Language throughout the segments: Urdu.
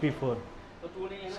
P4।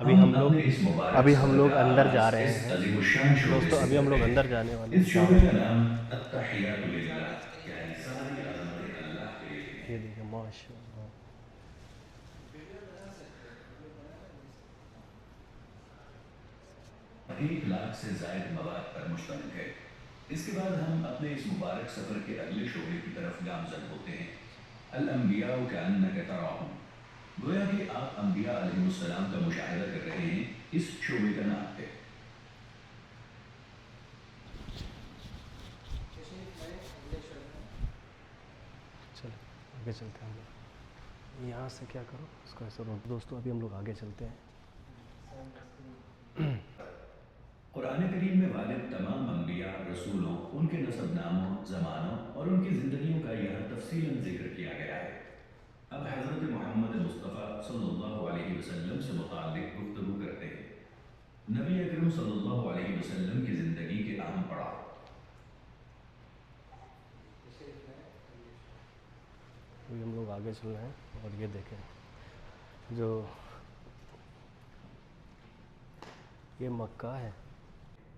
ابھی ہم لوگ اپنے اس مبارک سفر لوگ کا اندر جا آغاز رہے اس ہیں عظیم الشان شعبے دوستو، سے ابھی ہم کرتے لوگ ہیں۔ اندر جانے والے اس ہیں شعبے دعوت کا کے لیے۔ نام التحیات للہ، یعنی ساری عظمتیں اللہ کے لیے ہیں۔ یہ دیکھیں ماشاء اللہ، 1 لاکھ سے زائد مواد پر مشتمل ہے۔ اس کے بعد ہم اپنے اس مبارک سفر کے اگلے شعبے کی طرف گامزن ہوتے ہیں۔ الانبیاء کأنک تراہم، گویا کہ آپ انبیاء علیہ السلام کا مشاہدہ کر رہے ہیں، اس شعبے کا نام ہے۔ چلیں آگے چلتے ہیں ہم لوگ۔ یہاں سے کیا کرو اس کو ایسا روک۔ دوستو ابھی ہم لوگ آگے چلتے ہیں۔ قرآن کریم میں وارد تمام انبیاء، رسولوں، ان کے نسب ناموں، زمانوں اور ان کی زندگیوں کا یہاں تفصیلاً ذکر کیا گیا ہے۔ اب حضرت محمد مصطفیٰ صلی اللہ علیہ وسلم سے متعلق گفتگو کرتے ہیں۔ نبی اکرم صلی اللہ علیہ وسلم کی زندگی کے اہم پڑاؤ۔ ابھی ہم لوگ آگے چل رہے ہیں اور یہ دیکھیں جو یہ مکہ ہے۔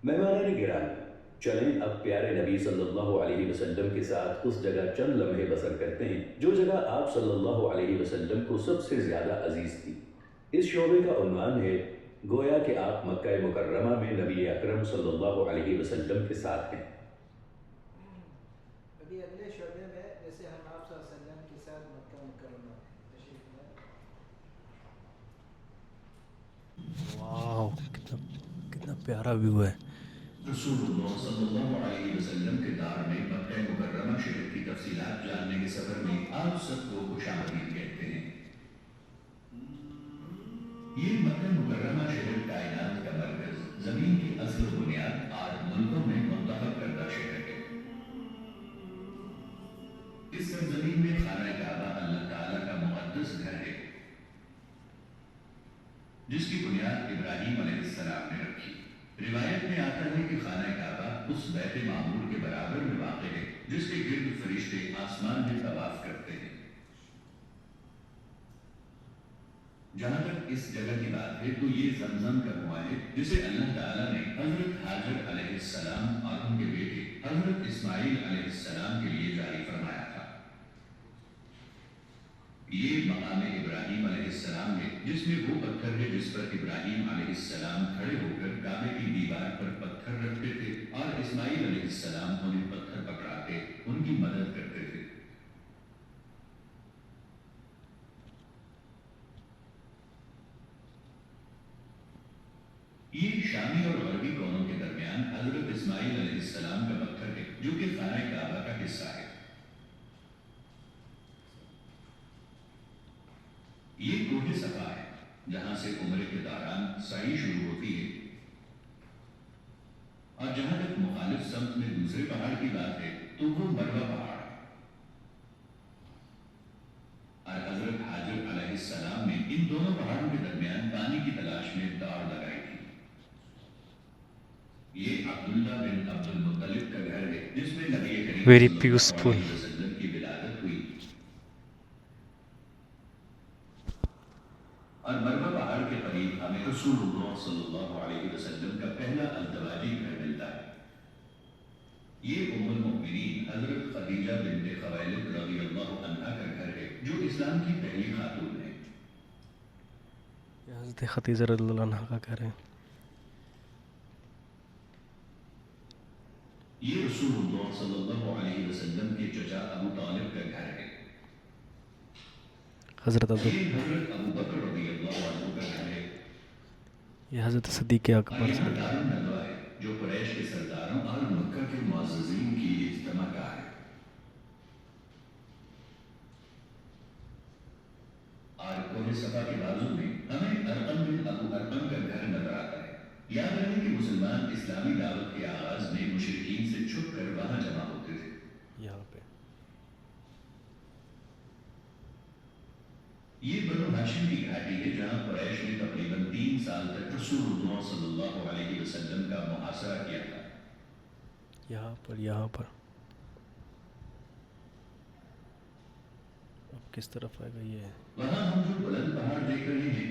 مہمانان گرامی، چلیں اب پیارے نبی صلی اللہ علیہ وسلم کے ساتھ اس جگہ چند لمحے بسر کرتے ہیں جو جگہ آپ صلی اللہ علیہ وسلم کو سب سے زیادہ عزیز تھی۔ اس شعبے کا عنوان ہے گویا کہ آپ مکہ مکرمہ میں نبی اکرم صلی اللہ علیہ وسلم کے ساتھ ہیں۔ ابھی اگلے شعبے میں جیسے ہم آپ صلی اللہ علیہ وسلم کے ساتھ مکہ مکرمہ تشریف لائے۔ واو، کتنا پیارا ویو ہے۔ رسول اللہ صلی اللہ علیہ وسلم کے دار میں مکہ مکرمہ شہر کی تفصیلات جاننے کے سفر میں آپ سب کو خوش آمدید کہتے ہیں۔ یہ مکہ مکرمہ شہر کائنات کا مرکز، زمین کی اصل و بنیاد، 8 ملکوں میں منتخب کردہ شہر ہے۔ اس سرزمین میں خانہ کعبہ اللہ تعالیٰ کا مقدس گھر ہے، جس کی بنیاد ابراہیم علیہ السلام نے رکھی۔ روایت میں آتا ہے کہ خانہ کعبہ اس بیت معمور کے برابر میں واقع ہے جس کے گرد فرشتے آسمان میں طواف کرتے ہیں۔ جہاں تک اس جگہ کی بات ہے تو یہ زمزم کا کنواں ہے جسے اللہ تعالیٰ نے حضرت ہاجر علیہ السلام اور ان کے بیٹے حضرت اسماعیل علیہ السلام کے لیے جاری فرمایا تھا۔ یہ مقام ابراہیم علیہ السلام ہے جس میں وہ پتھر ہے جس پر ابراہیم علیہ السلام کھڑے ہو کر کعبے کی دیوار پر پتھر رکھتے تھے اور اسماعیل علیہ السلام انہیں پتھر پکڑا کے ان کی مدد کرتے تھے۔ یہ شامی اور غربی کونوں کے درمیان حضرت اسماعیل علیہ السلام کا پتھر ہے جو کہ خانہ کعبہ کا حصہ ہے۔ یہ کوہ صفا ہے جہاں سے عمرے کے دوران سعی شروع ہوتی ہے، اور جہاں تک مخالف سمت میں دوسرے پہاڑ کی بات ہے تو وہ مروہ پہاڑ ہے۔ اور حضرت حاجر علیہ السلام نے ان دونوں پہاڑوں کے درمیان پانی کی تلاش میں دوڑ لگائی تھی۔ یہ عبداللہ بن عبد المطلب کا گھر ہے جس میں نبی کریم ویری صلی اللہ پیسفل۔ علیہ وسلم کی ولادت ہوئی، اور مروہ پہاڑ کے قریب ہمیں رسول اللہ صلی اللہ علیہ وسلم کا پہلا ازدواجی گھر ملتا ہے۔ یہ ام المؤمنین حضرت خدیجہ بنت خویلد رضی اللہ عنہا کا گھر ہے جو اسلام کی پہلی خاتون ہے۔ یہ حضرت خدیجہ رضی اللہ عنہا کا گھر ہے۔ یہ رسول اللہ صلی اللہ علیہ وسلم کے چچا ابو طالب کا گھر ہے۔ حضرت یہ حضرت ابو بکر رضی اللہ عنہ کا گھر ہے۔ یہ حضرت صدیق اور اکبر یہاں صلی اللہ دار الندوہ ہے جو قریش کے سرداروں اور مکہ کے معززین کی اجتماع گاہ ہے۔ اور کوہ صفا کے بازو میں ہمیں ارقم بن ابو ارقم کا گھر نظر آتا ہے۔ یاد رہے کہ مسلمان اسلامی دعوت کے آغاز میں مشرکین سے چھپ کر وہاں جمع ہوتے تھے۔ یہاں پہ یہ بنو ہاشم کی گھاٹی ہے جہاں قریش نے تقریباً 3 سال تک رسول اللہ صلی اللہ علیہ وسلم کا محاصرہ کیا تھا۔ یہاں پر اب کس طرف آئے گا یہ؟ وہاں ہم جو بلند پہاڑ دیکھ رہے ہیں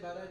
12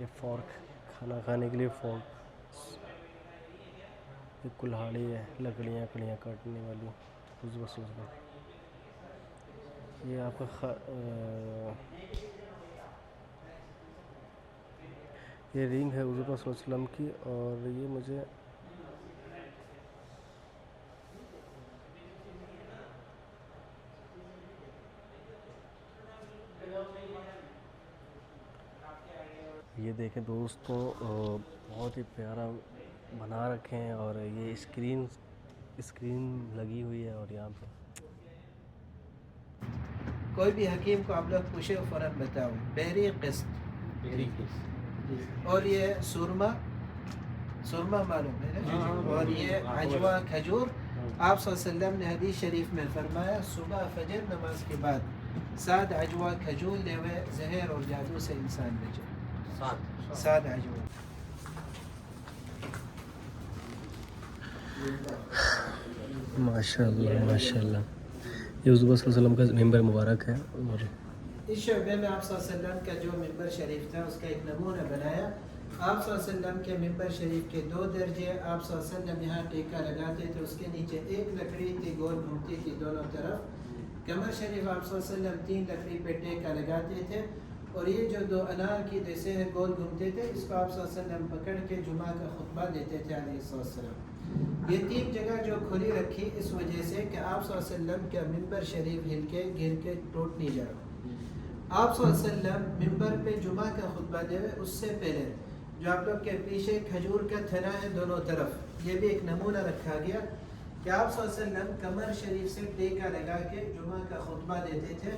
یہ فورک کھانا کھانے کے لیے فورک. یہ کلہاڑی ہے لکڑیاں کڑیاں کاٹنے والی. یہ آپ کا یہ رنگ ہے حضور صلی اللہ علیہ وسلم کی. اور یہ مجھے یہ دیکھیں دوستوں بہت ہی پیارا بنا رکھے ہیں. اور یہ اسکرین لگی ہوئی ہے. اور یہاں پہ کوئی بھی حکیم کو آپ لوگ پوچھے فوراً بتاؤ. بحری قسط. اور یہ سرما معلوم ہے نا. اور یہ عجوا کھجور. آپ صلی اللہ علیہ وسلم نے حدیث شریف میں فرمایا صبح فجر نماز کے بعد 7 عجوا کھجور لے ہوئے زہر اور جادو سے انسان بچے. 7 عجوا. ماشاء اللہ ماشاء اللہ. یہ حضور صلی اللہ علیہ وسلم کا ممبر مبارک ہے. اور اس شعبے میں آپ صلی اللہ علیہ وسلم کا جو ممبر شریف تھا اس کا ایک نمونہ بنایا. آپ صلی اللہ علیہ وسلم کے ممبر شریف کے 2 درجے. آپ صلی اللہ علیہ وسلم یہاں ٹیکہ لگاتے تھے, اس کے نیچے ایک لکڑی تھی گول گھومتی تھی دونوں طرف. کمر شریف آپ صلی اللہ علیہ وسلم 3 لکڑی پہ ٹیکہ لگاتے تھے. اور یہ جو 2 انار کی جیسے گول گھومتے تھے اس کو آپ صلی اللہ علیہ وسلم پکڑ کے جمعہ کا خطبہ دیتے تھے علیہ السلام. یہ 3 جگہ جو کھلی رکھی اس وجہ سے کہ آپ صلی اللہ علیہ وسلم کا ممبر شریف ہل کے گر کے ٹوٹ نہیں جا رہا. آپ صلی اللہ علیہ وسلم ممبر پہ جمعہ کا خطبہ دے ہوئے اس سے پہلے جو آپ لوگ کے پیچھے کھجور کا تھنا ہے دونوں طرف, یہ بھی ایک نمونہ رکھا گیا کہ آپ صلی اللہ علیہ وسلم کمر شریف سے ٹیکہ لگا کے جمعہ کا خطبہ دیتے تھے.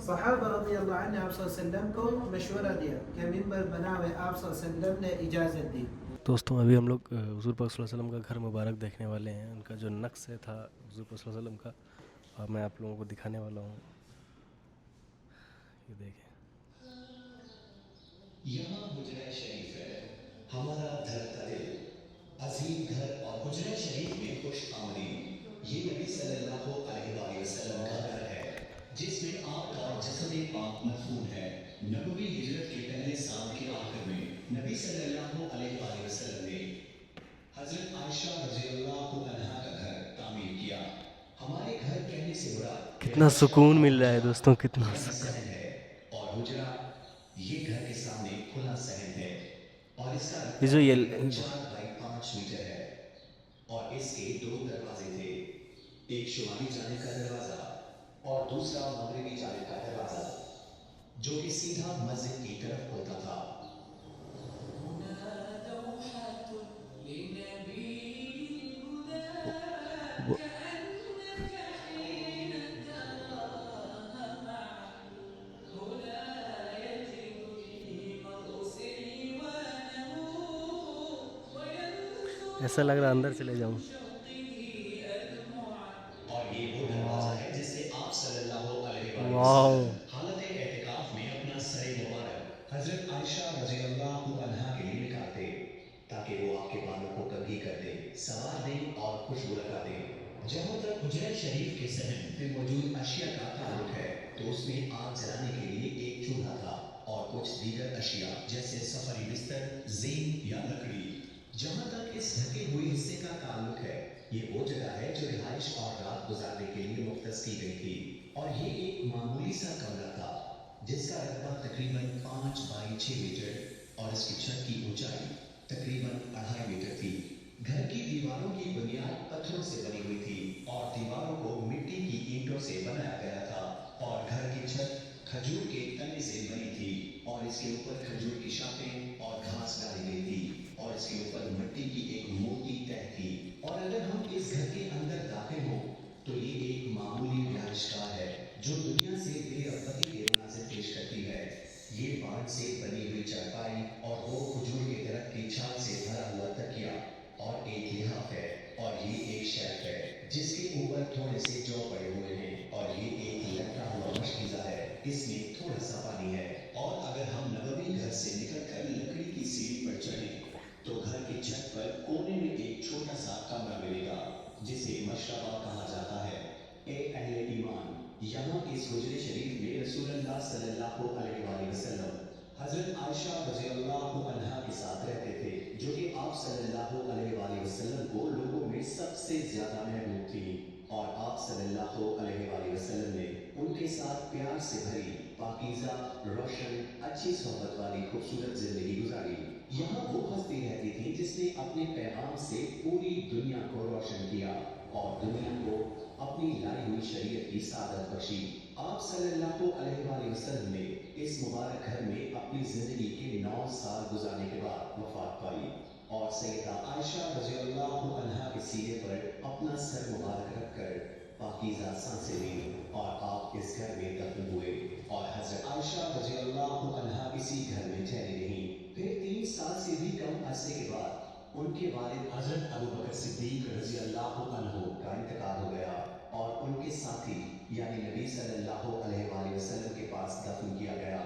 صحابہ رضی اللہ عنہ نے آپ صلی اللہ علیہ وسلم کو مشورہ دیا کہ ممبر بنا ہوئے. آپ صلی اللہ علیہ وسلم نے اجازت دی. دوستوں ابھی ہم لوگ حضور پاک صلی اللہ علیہ وسلم کا گھر مبارک دیکھنے والے ہیں. ان کا جو نقش تھا حضور پاک صلی اللہ علیہ وسلم کا, اور میں آپ لوگوں کو دکھانے والا ہوں. یہ دیکھیں یہاں حجرہ شریف ہے, ہمارا دھڑکتا دل, عظیم گھر. اور حجرہ شریف میں خوش آمدید. یہ نبی صلی اللہ علیہ وآلہ وسلم کا گھر ہے جس میں آپ کا جسد پاک مدفون ہے. نبوی ہجرت کے پہلے سال کے آخر میں نبی صلی اللہ علیہ وآلہ وسلم نے حضرت عائشہ رضی اللہ عنہا کا گھر تعمیر کیا. ہمارے گھر کہنے سے مراد کتنا سکون مل رہا ہے دوستوں, کتنا صحن ہے. اور حجرہ یہ گھر کے سامنے کھلا صحن ہے. اور اس کا یہ جو 4 بائی 5 میٹر ہے. اور اس کے 2 دروازے تھے, ایک شمالی جانب کا دروازہ اور دوسرا مغربی جانب کا دروازہ جو کہ سیدھا مسجد کی طرف ہوتا تھا. ایسا لگ رہا اندر چلے جاؤں. اور یہ وہ دروازہ ہے جس سے آپ صلی اللہ علیہ وآلہ واو, وسلم حالت اعتکاف میں اپنا سر مبارک حضرت عائشہ رضی اللہ عنہا کے لیے نکالتے تاکہ وہ آپ کے بالوں کو کنگھی کر دیں, سوار دیں اور خوشبو لگا دیں. جہاں تک حجرہ شریف کے صحن میں موجود اشیاء کا تعلق ہے تو اس میں آگ جلانے کے لیے ایک چولہا تھا اور کچھ دیگر اشیاء جیسے سفری بستر, زین یا لکڑی. جہاں تک اس ڈھکے ہوئے حصے کا تعلق ہے یہ وہ جگہ ہے جو رہائش اور رات گزارنے کے لیے مختص کی گئی تھی. اور یہ ایک معمولی سا کمرہ تھا جس کا رقبہ تقریباً 5 بائی 6 میٹر اور اس کی چھت کی اونچائی تقریباً 2.5 میٹر تھی. گھر کی دیواروں کی بنیاد پتھروں سے بنی ہوئی تھی اور دیواروں کو مٹی کی اینٹوں سے بنایا گیا تھا. اور گھر کی چھت کھجور کے تنے سے بنی تھی اور اس کے اوپر کھجور کی شاخیں اور گھاس ڈالی گئی تھی اور اس کے اوپر مٹی کی ایک موٹی تہ تھی. اور اگر ہم اس گھر کے اندر داخل ہوں تو یہ ایک معمولی رہائش گاہ ہے جو دنیا سے بے رغبتی کے مناظر پیش کرتی ہے. یہ بانس سے بنی ہوئی چارپائی اور وہ کھجور کے درخت کی چھال سے بھرا ہوا تکیا اور ایک لحاف ہے. اور یہ ایک شیلف ہے جس کے اوپر تھوڑے سے جو پڑے ہوئے ہیں. اور یہ ایک لٹا ہوا مشکیزہ ہے, اس میں تھوڑا سا پانی ہے. اور اگر ہم نبوی گھر سے نکل کر لکڑی کی سیڑھی پر چڑھیں تو گھر کی چھت پر کونے میں ایک چھوٹا سا کمرہ ملے گا جسے مشربہ کہا جاتا ہے. اے اہل ایمان, یہاں اس حجرے شریف میں رسول اللہ صلی اللہ علیہ وآلہ وسلم حضرت عائشہ رضی اللہ عنہا کے ساتھ رہتے تھے جو کہ آپ صلی اللہ علیہ وآلہ وسلم کو لوگوں میں سب سے زیادہ محبوب تھی، اور آپ صلی اللہ علیہ وآلہ وسلم نے ان کے ساتھ پیار سے بھری پاکیزہ، روشن، اچھی صحبت والی خوبصورت زندگی گزاری۔ یہاں وہ ہستی رہتی تھی جس نے اپنے پیغام سے پوری دنیا کو روشن کیا اور دنیا کو اپنی لائی ہوئی شریعت کی سعادت بخشی۔ آپ صلی اللہ علیہ وآلہ وسلم نے اس مبارک گھر میں اپنی زندگی کے 9 سال گزارنے کے بعد وفات پائی، اور سیدہ عائشہ رضی اللہ عنہا کے سینے پر اپنا سر مبارک رکھ کر پاکیزہ سانسیں لی، اور آپ اس گھر میں دفن ہوئے، اور حضرت عائشہ رضی اللہ عنہا اسی گھر میں ٹھہری رہیں۔ پھر 3 سال سے بھی کم عرصے کے بعد ان کے والد حضرت ابوبکر صدیق رضی اللہ عنہ کا انتقال ہو گیا، اور ان کے ساتھی یعنی نبی صلی اللہ علیہ وآلہ وسلم کے پاس دفن کیا گیا۔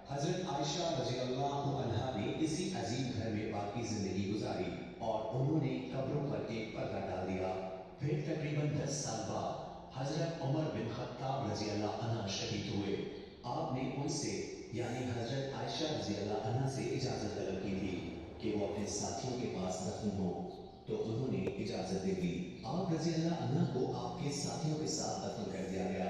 حضرت عائشہ رضی اللہ عنہا نے اسی عظیم گھر میں باقی زندگی گزاری، اور انہوں نے قبروں پر ایک پردہ ڈال دیا۔ پھر تقریباً 10 سال بعد حضرت عمر بن خطاب رضی اللہ عنہ شہید ہوئے۔ آپ نے ان سے یعنی حضرت عائشہ رضی اللہ عنہ سے اجازت طلب کی تھی کہ وہ اپنے ساتھیوں کے پاس دفن ہوں، تو انہوں نے اجازت دے دی۔ آپ رضی اللہ عنہ کو آپ کے ساتھیوں کے ساتھ دفن کر دیا گیا۔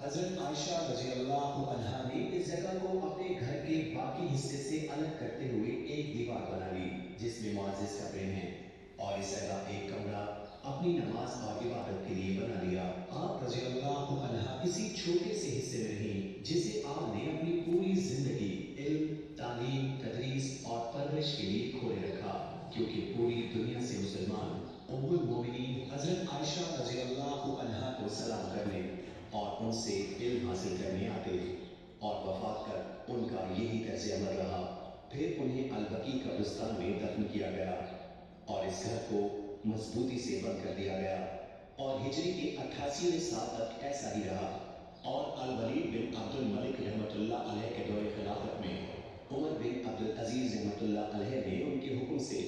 حضرت عائشہ رضی اللہ عنہا نے اس جگہ کو اپنے گھر کے باقی حصے سے الگ کرتے ہوئے ایک دیوار بنا لی جس میں معزز قبریں ہیں، اور اس جگہ ایک کمرہ اپنی نماز اور عبادت کے لیے بنا لیا۔ آپ رضی اللہ عنہا کسی چھوٹے سے حصے میں رہیں جسے آپ نے اپنی پوری زندگی علم، تعلیم، تدریس اور پرورش کے لیے کھولے رکھا، کیونکہ پوری دنیا سے مسلمان ام المومنین حضرت عائشہ رضی اللہ عنہا کو سلام کرنے اور ان سے علم حاصل کرنے آتے، اور وفات تک ان کا یہی طرز عمل رہا۔ پھر انہیں البقیع قبرستان میں دفن کیا گیا، اور اس گھر کو مضبوطی سے بند کر دیا گیا، اور ہجری کے 88ویں سال تک ایسا ہی رہا۔ اور الولید بن عبد الملک رحمۃ اللہ علیہ کے دور خلافت میں عمر بن عبد العزیز رحمۃ اللہ علیہ نے ان کے حکم سے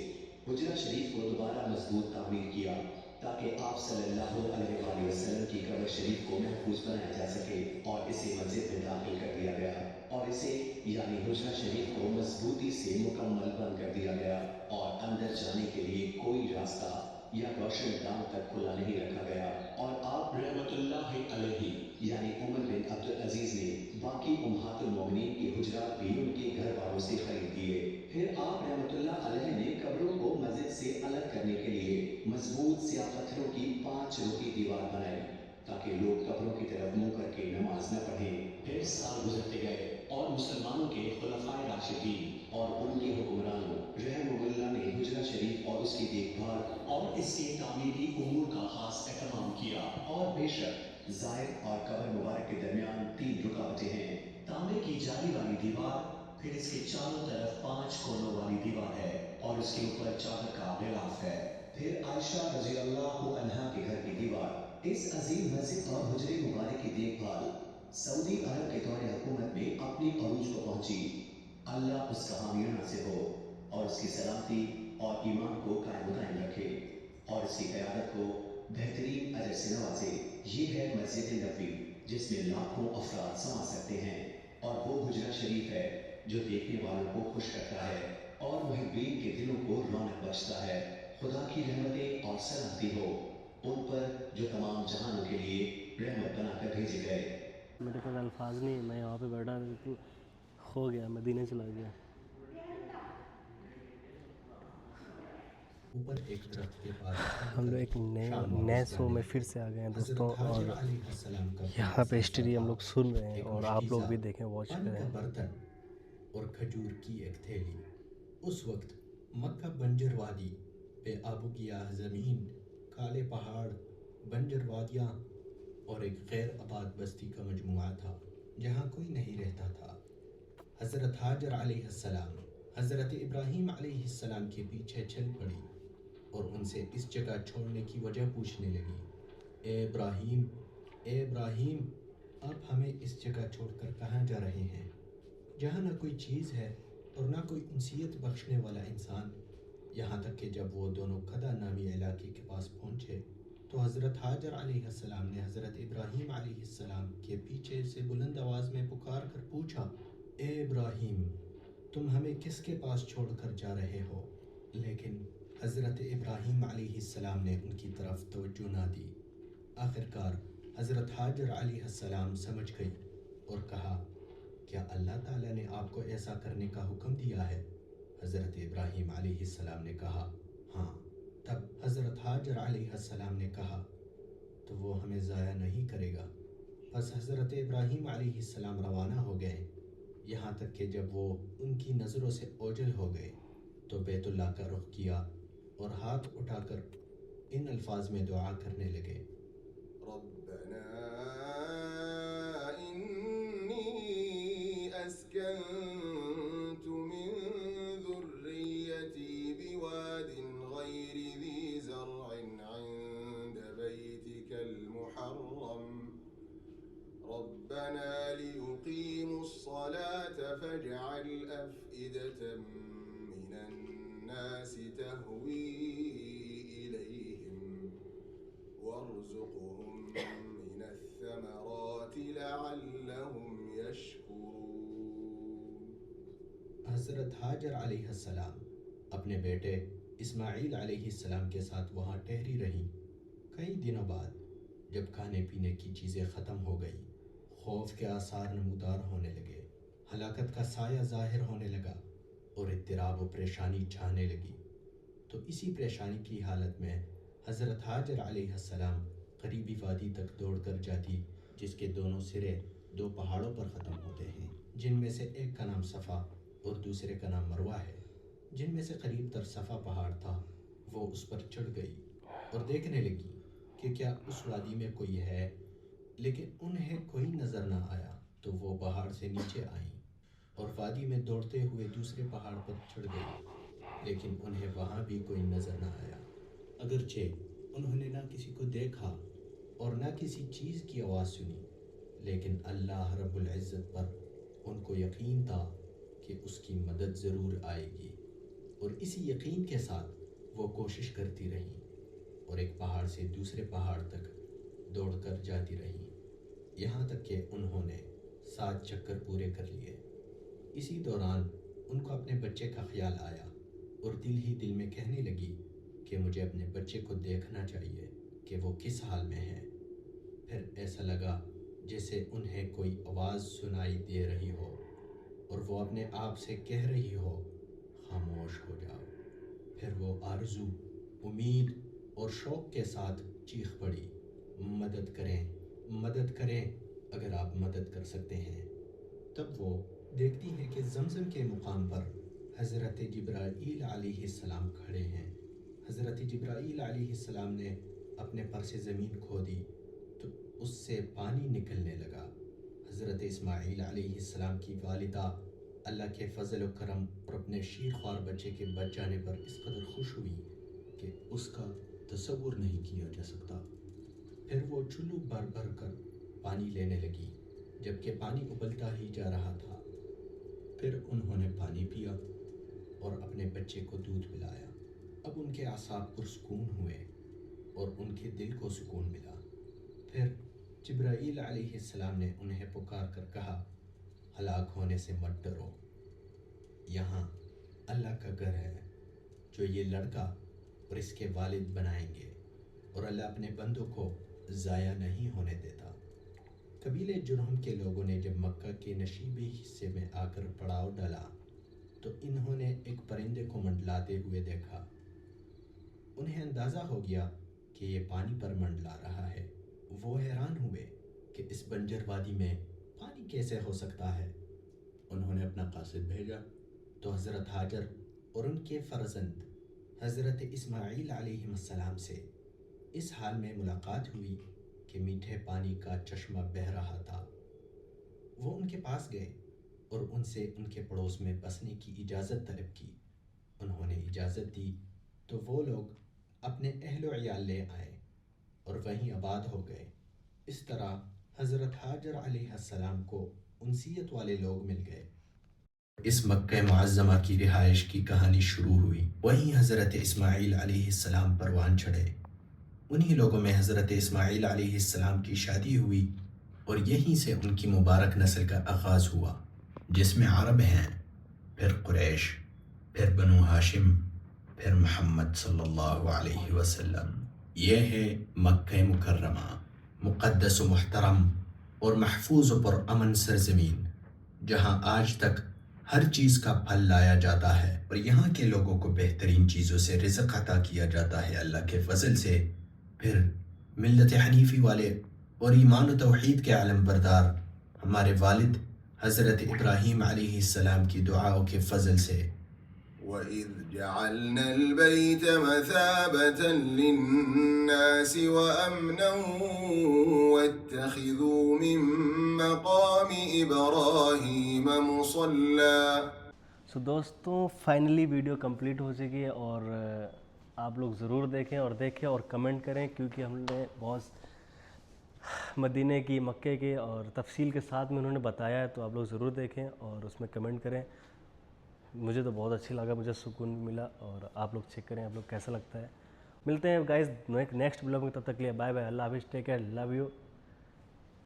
حجرہ شریف کو دوبارہ مضبوط تعمیر کیا تاکہ آپ صلی اللہ علیہ وآلہ وسلم کی قبر شریف کو محفوظ بنایا جا سکے، اور اسے مسجد میں داخل کر دیا گیا، اور اسے یعنی حجرہ شریف کو مضبوطی سے مکمل بند کر دیا گیا، اور اندر جانے کے لیے کوئی راستہ یا روشن دان تک کھلا نہیں رکھا گیا۔ اور آپ رحمت اللہ علیہ یعنی عمر بن عبد العزیز نے باقی امہات المومنین کے حجرات بھی ان کے گھر والوں سے خرید دیے۔ پھر آپ رحمت اللہ علیہ نے قبروں کو مسجد سے الگ کرنے کے لیے مضبوط سیاہ پتھروں کی 5 رخی دیوار بنائی تاکہ لوگ قبروں کی طرف منہ کر کے نماز نہ پڑھیں۔ پھر سال گزرتے گئے اور مسلمانوں کے خلفائے راشدین اور ان کے حکمرانوں رحمہ اللہ نے حجرہ شریف اور اس کی دیکھ بھال اور اس کے تعمیری امور کا خاص اہتمام کیا۔ اور بے شک زائر اور قبر مبارک کے درمیان 3 رکاوٹیں ہیں، تانبے کی جالی والی دیوار، پھر اس کے چاروں طرف 5 کونوں والی دیوار ہے، اور اس کے اوپر چادر کا غلاف ہے۔ پھر عائشہ رضی اللہ عنہا کے گھر کی دیوار، اس عظیم مسجد اور حجرے مبارک کی دیکھ بھال سعودی عرب کے دور حکومت میں اپنی عروج کو پہنچی۔ اللہ اس کا حامی ناصر ہو، اور اس کی سلامتی اور ایمان کو قائم و دائم رکھے، اور اس کی قیادت کو بہترین اجر سے نوازے۔ یہ ہے مسجد نبوی جس میں لاکھوں افراد سما سکتے ہیں، اور وہ حجرہ شریف ہے جو دیکھنے والوں کو خوش کرتا ہے اور محبین کے دلوں کو رونق بخشتا ہے۔ خدا کی رحمتیں اور سلامتی ہو ان پر جو تمام جہانوں کے لیے رحمت بنا کر بھیجے گئے۔ میرے پاس الفاظ نہیں، میں یہاں پہ بیٹھا بالکل کھو گیا، مدینے چلا گیا۔ اوپر ایک درخت کے پاس ہم لوگ ایک نئے شو میں پھر سے آ گئے ہیں دوستوں، اور یہاں پہ ہسٹری ہم لوگ سن رہے ہیں، اور آپ لوگ بھی دیکھیں، واچ کریں۔ برتن اور کھجور کی ایک تھیلی۔ اس وقت مکہ بنجر وادی پہ آبو گیاہ زمین، کالے پہاڑ، بنجر وادیاں اور ایک غیر آباد بستی کا مجموعہ تھا جہاں کوئی نہیں رہتا تھا۔ حضرت ہاجر علیہ السلام حضرت ابراہیم علیہ السلام کے پیچھے چل پڑی اور ان سے اس جگہ چھوڑنے کی وجہ پوچھنے لگی۔ اے ابراہیم، اے ابراہیم، آپ ہمیں اس جگہ چھوڑ کر کہاں جا رہے ہیں جہاں نہ کوئی چیز ہے اور نہ کوئی انسیت بخشنے والا انسان؟ یہاں تک کہ جب وہ دونوں کھدا نامی علاقے کے پاس پہنچے تو حضرت ہاجر علیہ السلام نے حضرت ابراہیم علیہ السلام کے پیچھے سے بلند آواز میں پکار کر پوچھا، اے ابراہیم، تم ہمیں کس کے پاس چھوڑ کر جا رہے ہو؟ لیکن حضرت ابراہیم علیہ السلام نے ان کی طرف توجہ نہ دی۔ آخرکار حضرت حاجر علیہ السلام سمجھ گئی اور کہا، کیا اللہ تعالیٰ نے آپ کو ایسا کرنے کا حکم دیا ہے؟ حضرت ابراہیم علیہ السلام نے کہا، ہاں۔ تب حضرت حاجر علیہ السلام نے کہا، تو وہ ہمیں ضائع نہیں کرے گا۔ پس حضرت ابراہیم علیہ السلام روانہ ہو گئے، یہاں تک کہ جب وہ ان کی نظروں سے اوجھل ہو گئے تو بیت اللہ کا رخ کیا اور ہاتھ اٹھا کر ان الفاظ میں دعا کرنے لگے، ربنا انی اسکنت من ذریتی بواد غیر ذی زرع عند بیتک المحرم ربنا لیقیموا الصلاة فاجعل افئدة من الناس تهوی الیہم وارزقهم من الثمرات لعلهم يشكرون۔ حضرت حاجر علیہ السلام اپنے بیٹے اسماعیل علیہ السلام کے ساتھ وہاں ٹھہری رہیں۔ کئی دنوں بعد جب کھانے پینے کی چیزیں ختم ہو گئی، خوف کے آثار نمودار ہونے لگے، ہلاکت کا سایہ ظاہر ہونے لگا اور اضطراب و پریشانی چھانے لگی، تو اسی پریشانی کی حالت میں حضرت حاجر علیہ السلام قریبی وادی تک دوڑ کر جاتی، جس کے دونوں سرے 2 پہاڑوں پر ختم ہوتے ہیں، جن میں سے ایک کا نام صفا اور دوسرے کا نام مروہ ہے۔ جن میں سے قریب تر صفا پہاڑ تھا، وہ اس پر چڑھ گئی اور دیکھنے لگی کہ کیا اس وادی میں کوئی ہے، لیکن انہیں کوئی نظر نہ آیا، تو وہ پہاڑ سے نیچے آئیں اور وادی میں دوڑتے ہوئے دوسرے پہاڑ پر چڑھ گئی، لیکن انہیں وہاں بھی کوئی نظر نہ آیا۔ اگرچہ انہوں نے نہ کسی کو دیکھا اور نہ کسی چیز کی آواز سنی، لیکن اللہ رب العزت پر ان کو یقین تھا کہ اس کی مدد ضرور آئے گی، اور اسی یقین کے ساتھ وہ کوشش کرتی رہیں اور ایک پہاڑ سے دوسرے پہاڑ تک دوڑ کر جاتی رہیں، یہاں تک کہ انہوں نے 7 چکر پورے کر لیے۔ اسی دوران ان کو اپنے بچے کا خیال آیا اور دل ہی دل میں کہنے لگی کہ مجھے اپنے بچے کو دیکھنا چاہیے کہ وہ کس حال میں ہے۔ پھر ایسا لگا جیسے انہیں کوئی آواز سنائی دے رہی ہو اور وہ اپنے آپ سے کہہ رہی ہو، خاموش ہو جاؤ۔ پھر وہ آرزو، امید اور شوق کے ساتھ چیخ پڑی، مدد کریں، مدد کریں اگر آپ مدد کر سکتے ہیں۔ تب وہ دیکھتی ہے کہ زمزم کے مقام پر حضرت جبرائیل علیہ السلام کھڑے ہیں۔ حضرت جبرائیل علیہ السلام نے اپنے پر سے زمین کھودی تو اس سے پانی نکلنے لگا۔ حضرت اسماعیل علیہ السلام کی والدہ اللہ کے فضل و کرم اور اپنے شیر خوار بچے کے بچ جانے پر اس قدر خوش ہوئی کہ اس کا تصور نہیں کیا جا سکتا۔ پھر وہ چلو بھر بھر کر پانی لینے لگی، جبکہ پانی ابلتا ہی جا رہا تھا۔ پھر انہوں نے پانی پیا اور اپنے بچے کو دودھ پلایا۔ اب ان کے اعصاب پرسکون ہوئے اور ان کے دل کو سکون ملا۔ پھر جبرائیل علیہ السلام نے انہیں پکار کر کہا، ہلاک ہونے سے مت ڈرو، یہاں اللہ کا گھر ہے جو یہ لڑکا اور اس کے والد بنائیں گے، اور اللہ اپنے بندوں کو ضائع نہیں ہونے دیتا۔ قبیلے جرہم کے لوگوں نے جب مکہ کے نشیبی حصے میں آ کر پڑاؤ ڈالا تو انہوں نے ایک پرندے کو منڈلاتے ہوئے دیکھا۔ انہیں اندازہ ہو گیا کہ یہ پانی پر منڈلا رہا ہے۔ وہ حیران ہوئے کہ اس بنجر وادی میں پانی کیسے ہو سکتا ہے۔ انہوں نے اپنا قاصد بھیجا تو حضرت حاجر اور ان کے فرزند حضرت اسماعیل علیہ السلام سے اس حال میں ملاقات ہوئی کہ میٹھے پانی کا چشمہ بہہ رہا تھا۔ وہ ان کے پاس گئے اور ان سے ان کے پڑوس میں بسنے کی اجازت طلب کی۔ انہوں نے اجازت دی تو وہ لوگ اپنے اہل و عیال لے آئے اور وہیں آباد ہو گئے۔ اس طرح حضرت حاجر علیہ السلام کو انسیت والے لوگ مل گئے۔ اس مکہ معظمہ کی رہائش کی کہانی شروع ہوئی۔ وہیں حضرت اسماعیل علیہ السلام پروان چڑھے۔ انہی لوگوں میں حضرت اسماعیل علیہ السلام کی شادی ہوئی اور یہیں سے ان کی مبارک نسل کا آغاز ہوا، جس میں عرب ہیں، پھر قریش، پھر بنو ہاشم، پھر محمد صلی اللہ علیہ وسلم۔ یہ ہے مکہ مکرمہ، مقدس و محترم اور محفوظ و پرامن سرزمین، جہاں آج تک ہر چیز کا پھل لایا جاتا ہے اور یہاں کے لوگوں کو بہترین چیزوں سے رزق عطا کیا جاتا ہے اللہ کے فضل سے۔ پھر ملت حنیفی والے اور ایمان و توحید کے علم بردار ہمارے والد حضرت ابراہیم علیہ السلام کی دعاؤں کے فضل سے۔ وَإِذْ جَعَلْنَا الْبَيْتَ مَثَابَةً لِلنَّاسِ وَأَمْنًا وَاتَّخِذُوا مِن مَّقَامِ إِبْرَاهِيمَ مُصَلًّى۔ دوستوں فائنلی ویڈیو کمپلیٹ ہو چکی ہے اور آپ لوگ ضرور دیکھیں اور کمنٹ کریں، کیونکہ ہم نے بہت مدینے کی، مکے کے اور تفصیل کے ساتھ میں انہوں نے بتایا ہے، تو آپ لوگ ضرور دیکھیں اور اس میں کمنٹ کریں۔ مجھے تو بہت اچھی لگا، مجھے سکون بھی ملا، اور آپ لوگ چیک کریں آپ لوگ کیسا لگتا ہے۔ ملتے ہیں گائز نیکسٹ بلاگ میں، تب تک کے لیے بائے بائے، اللہ حافظ، ٹیک کیئر، لو یو۔